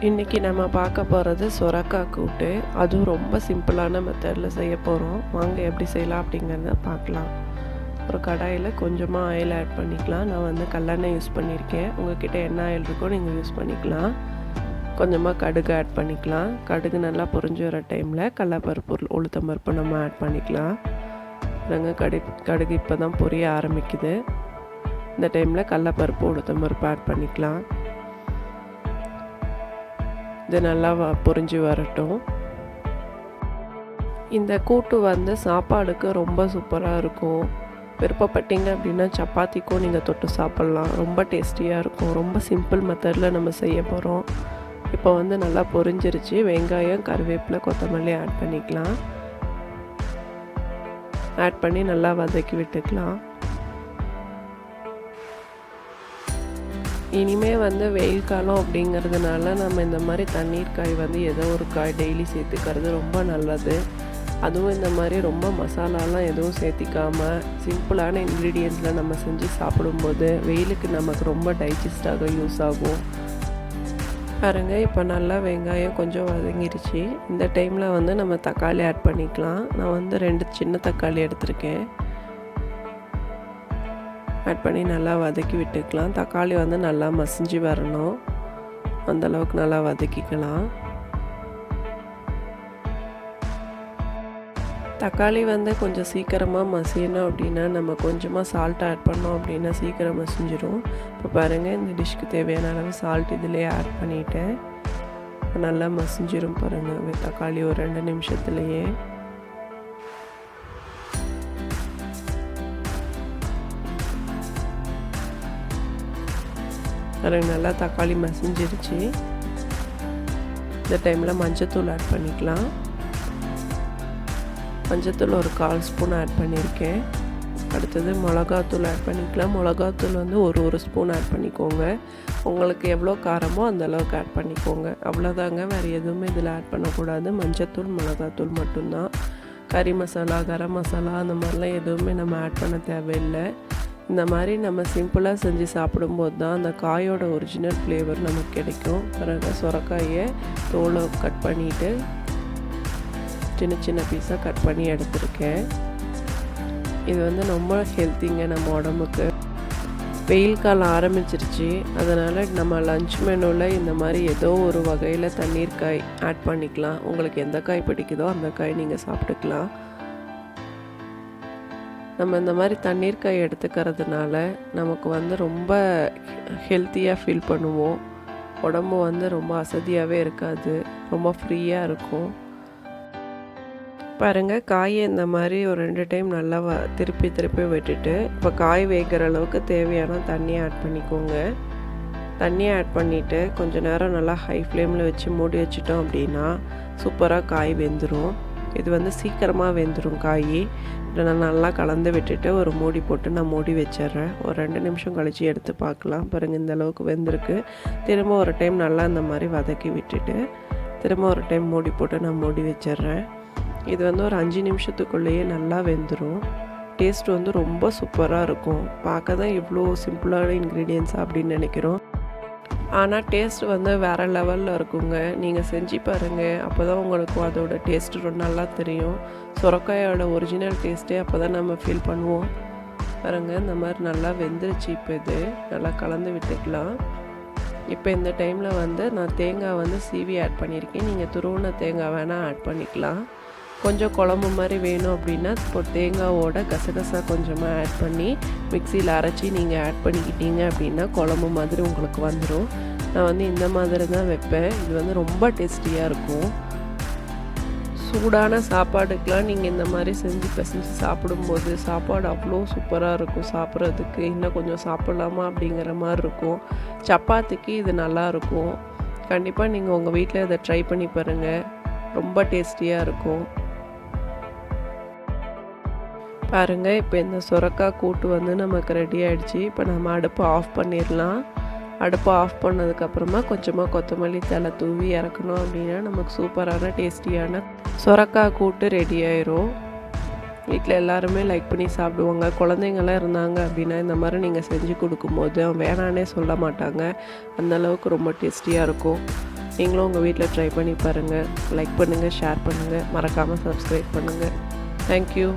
இன்றைக்கி நம்ம பார்க்க போகிறது சொரக்காய் கூட்டு. அதுவும் ரொம்ப சிம்பிளான மெத்தடில் செய்ய போகிறோம். வாங்க எப்படி செய்யலாம் அப்படிங்கிறத பார்க்கலாம். ஒரு கடாயில் கொஞ்சமாக ஆயில் ஆட் பண்ணிக்கலாம். நான் வந்து கல்லெண்ணெய் யூஸ் பண்ணியிருக்கேன். உங்கள்கிட்ட என்ன ஆயில் இருக்கோ நீங்கள் யூஸ் பண்ணிக்கலாம். கொஞ்சமாக கடுகு ஆட் பண்ணிக்கலாம். கடுகு நல்லா பொரிஞ்சு வர டைமில் கடலைப்பருப்பு உளுத்தம் பருப்பு நம்ம ஆட் பண்ணிக்கலாம். நாங்கள் கடுகு இப்போ தான் பொரிய ஆரம்பிக்குது. இந்த டைமில் கடலைப்பருப்பு உளுத்தம் பருப்பு ஆட் பண்ணிக்கலாம். இது நல்லா பொரிஞ்சு வரட்டும். இந்த கூட்டு வந்து சாப்பாடுக்கு ரொம்ப சூப்பராக இருக்கும். விருப்பப்பட்டீங்க அப்படின்னா சப்பாத்திக்கும் நீங்கள் தொட்டு சாப்பிட்லாம். ரொம்ப டேஸ்டியாக இருக்கும். ரொம்ப சிம்பிள் மெத்தடில் நம்ம செய்ய போகிறோம். இப்போ வந்து நல்லா பொரிஞ்சிருச்சு. வெங்காயம், கருவேப்பிலை, கொத்தமல்லி ஆட் பண்ணிக்கலாம். ஆட் பண்ணி நல்லா வதக்கி விட்டுக்கலாம். இனிமேல் வந்து வெயில் காலம் அப்படிங்கிறதுனால நம்ம இந்த மாதிரி தண்ணீர் காய் வந்து ஏதோ ஒரு காய் டெய்லி சேர்த்துக்கிறது ரொம்ப நல்லது. அதுவும் இந்த மாதிரி ரொம்ப மசாலாலாம் எதுவும் சேர்த்திக்காமல் சிம்பிளான இன்க்ரீடியன்ஸில் நம்ம செஞ்சு சாப்பிடும்போது வெயிலுக்கு நமக்கு ரொம்ப டைஜஸ்டாக யூஸ் ஆகும். பாருங்கள், இப்போ நல்லா வெங்காயம் கொஞ்சம் வதங்கிருச்சு. இந்த டைமில் வந்து நம்ம தக்காளி ஆட் பண்ணிக்கலாம். நான் வந்து 2 சின்ன தக்காளி எடுத்திருக்கேன். ஆட் பண்ணி நல்லா வதக்கி விட்டுக்கலாம். தக்காளி வந்து நல்லா மசிஞ்சு வரணும். அந்தளவுக்கு நல்லா வதக்கிக்கலாம். தக்காளி வந்து கொஞ்சம் சீக்கிரமாக மசியணும் அப்படின்னா நம்ம கொஞ்சமாக சால்ட் ஆட் பண்ணோம் அப்படின்னா சீக்கிரம் மசிஞ்சிடும். இப்போ பாருங்கள், இந்த டிஷ்க்கு தேவையான அளவு சால்ட் இதிலே ஆட் பண்ணிவிட்டேன். நல்லா மசிஞ்சிடும் பாருங்கள் தக்காளி ஒரு 2 நிமிஷத்துலேயே. நல்லா தக்காளி மசிஞ்சிருச்சு. இந்த டைமில் மஞ்சத்தூள் ஆட் பண்ணிக்கலாம். மஞ்சத்தூள் ஒரு 1/4 ஸ்பூன் ஆட் பண்ணியிருக்கேன். அடுத்தது மிளகாத்தூள் ஆட் பண்ணிக்கலாம். மிளகாத்தூள் வந்து ஒரு ஸ்பூன் ஆட் பண்ணிக்கோங்க. உங்களுக்கு எவ்வளோ காரமோ அந்த அளவுக்கு ஆட் பண்ணிக்கோங்க. அவ்வளோதாங்க, வேறு எதுவுமே இதில் ஆட் பண்ணக்கூடாது. மஞ்சத்தூள், மிளகாத்தூள் மட்டும்தான். கறி மசாலா, கரம் மசாலா அந்த மாதிரிலாம் எதுவுமே நம்ம ஆட் பண்ண தேவையில்லை. இந்த மாதிரி நம்ம சிம்பிளாக செஞ்சு சாப்பிடும்போது தான் அந்த காயோட ஒரிஜினல் ஃப்ளேவர் நமக்கு கிடைக்கும். பிறகு சொரக்காயை தோலை கட் பண்ணிவிட்டு சின்ன சின்ன பீஸாக கட் பண்ணி எடுத்துருக்கேன். இது வந்து ரொம்ப ஹெல்த்திங்க நம்ம உடம்புக்கு. வெயில் காலம் ஆரம்பிச்சிருச்சு. அதனால் நம்ம லஞ்ச் மெனுவில் இந்த மாதிரி ஏதோ ஒரு வகையில் தண்ணீர் காய் ஆட் பண்ணிக்கலாம். உங்களுக்கு எந்த காய் பிடிக்குதோ அந்த காய் நீங்கள் சாப்பிட்டுக்கலாம். நம்ம இந்த மாதிரி தண்ணீர் காய் எடுத்துக்கிறதுனால நமக்கு வந்து ரொம்ப ஹெல்த்தியாக ஃபீல் பண்ணுவோம். உடம்பு வந்து ரொம்ப அசதியாகவே இருக்காது. ரொம்ப ஃப்ரீயாக இருக்கும். பாருங்கள், காயை இந்த மாதிரி ஒரு 2 டைம் நல்லா திருப்பி விட்டுட்டு இப்போ காய் வேகிற அளவுக்கு தேவையான தண்ணியை ஆட் பண்ணிக்கோங்க. தண்ணியை ஆட் பண்ணிவிட்டு கொஞ்சம் நேரம் நல்லா ஹை ஃப்ளேமில் வச்சு மூடி வச்சிட்டோம் அப்படின்னா சூப்பராக காய் வெந்துடும். இது வந்து சீக்கிரமாக வெந்துடும் காய். இதை நான் நல்லா கலந்து விட்டுட்டு ஒரு மூடி போட்டு நான் மூடி வச்சிட்றேன். ஒரு 2 நிமிஷம் கழித்து எடுத்து பார்க்கலாம். பாருங்கள், இந்த அளவுக்கு வெந்திருக்கு. திரும்ப ஒரு டைம் நல்லா இந்த மாதிரி வதக்கி விட்டுட்டு திரும்ப ஒரு டைம் மூடி போட்டு நான் மூடி வச்சிட்றேன். இது வந்து ஒரு 5 நிமிஷத்துக்குள்ளேயே நல்லா வெந்துடும். டேஸ்ட் வந்து ரொம்ப சூப்பராக இருக்கும். பார்க்க தான் இவ்வளோ சிம்பிளான இன்க்ரீடியன்ஸ் அப்படின்னு நினைக்கிறோம். ஆனால் டேஸ்ட் வந்து வேறு லெவலில் இருக்குங்க. நீங்கள் செஞ்சு பாருங்கள். அப்போ தான் உங்களுக்கு அதோட டேஸ்ட்டு ரொம்ப நல்லா தெரியும். சொரக்காயோட ஒரிஜினல் டேஸ்ட்டே அப்போ தான் நம்ம ஃபீல் பண்ணுவோம். பாருங்கள், இந்த மாதிரி நல்லா வெந்துருச்சு. இப்போ இது நல்லா கலந்து விட்டுக்கலாம். இப்போ இந்த டைமில் வந்து நான் தேங்காய் வந்து சீவி ஆட் பண்ணியிருக்கேன். நீங்கள் துருவின தேங்காய் வேணால் ஆட் பண்ணிக்கலாம். கொஞ்சம் குழம்பு மாதிரி வேணும் அப்படின்னா இப்போ தேங்காவோட கசகசா கொஞ்சமாக ஆட் பண்ணி மிக்சியில் அரைச்சி நீங்கள் ஆட் பண்ணிக்கிட்டீங்க அப்படின்னா குழம்பு மாதிரி உங்களுக்கு வந்துடும். நான் வந்து இந்த மாதிரி தான் வைப்பேன். இது வந்து ரொம்ப டேஸ்டியாக இருக்கும். சூடான சாப்பாடுக்கெலாம் நீங்கள் இந்த மாதிரி செஞ்சு சாப்பிடும்போது சாப்பாடு அவ்வளோ சூப்பராக இருக்கும். சாப்பிட்றதுக்கு இன்னும் கொஞ்சம் சாப்பிட்லாமா அப்படிங்கிற மாதிரி இருக்கும். சப்பாத்திக்கு இது நல்லாயிருக்கும். கண்டிப்பாக நீங்கள் உங்கள் வீட்டில் இதை ட்ரை பண்ணி பாருங்கள். ரொம்ப டேஸ்டியாக இருக்கும். பாருங்கள், இப்போ இந்த சொரக்காய் கூட்டு வந்து நமக்கு ரெடி ஆகிடுச்சு. இப்போ நம்ம அடுப்பை ஆஃப் பண்ணிடலாம். அடுப்பை ஆஃப் பண்ணதுக்கப்புறமா கொஞ்சமாக கொத்தமல்லி தழை தூவி இறக்கணும் அப்படின்னா நமக்கு சூப்பரான டேஸ்டியான சொரக்காய் கூட்டு ரெடி ஆயிரும். வீட்டில் எல்லாருமே லைக் பண்ணி சாப்பிடுவாங்க. குழந்தைங்கள்லாம் இருந்தாங்க அப்படின்னா இந்த மாதிரி நீங்கள் செஞ்சு கொடுக்கும்போது வேணான்னே சொல்ல மாட்டாங்க. அந்தளவுக்கு ரொம்ப டேஸ்டியாக இருக்கும். நீங்களும் உங்கள் வீட்டில் ட்ரை பண்ணி பாருங்கள். லைக் பண்ணுங்கள், ஷேர் பண்ணுங்கள், மறக்காமல் சப்ஸ்கிரைப் பண்ணுங்கள். தேங்க்யூ.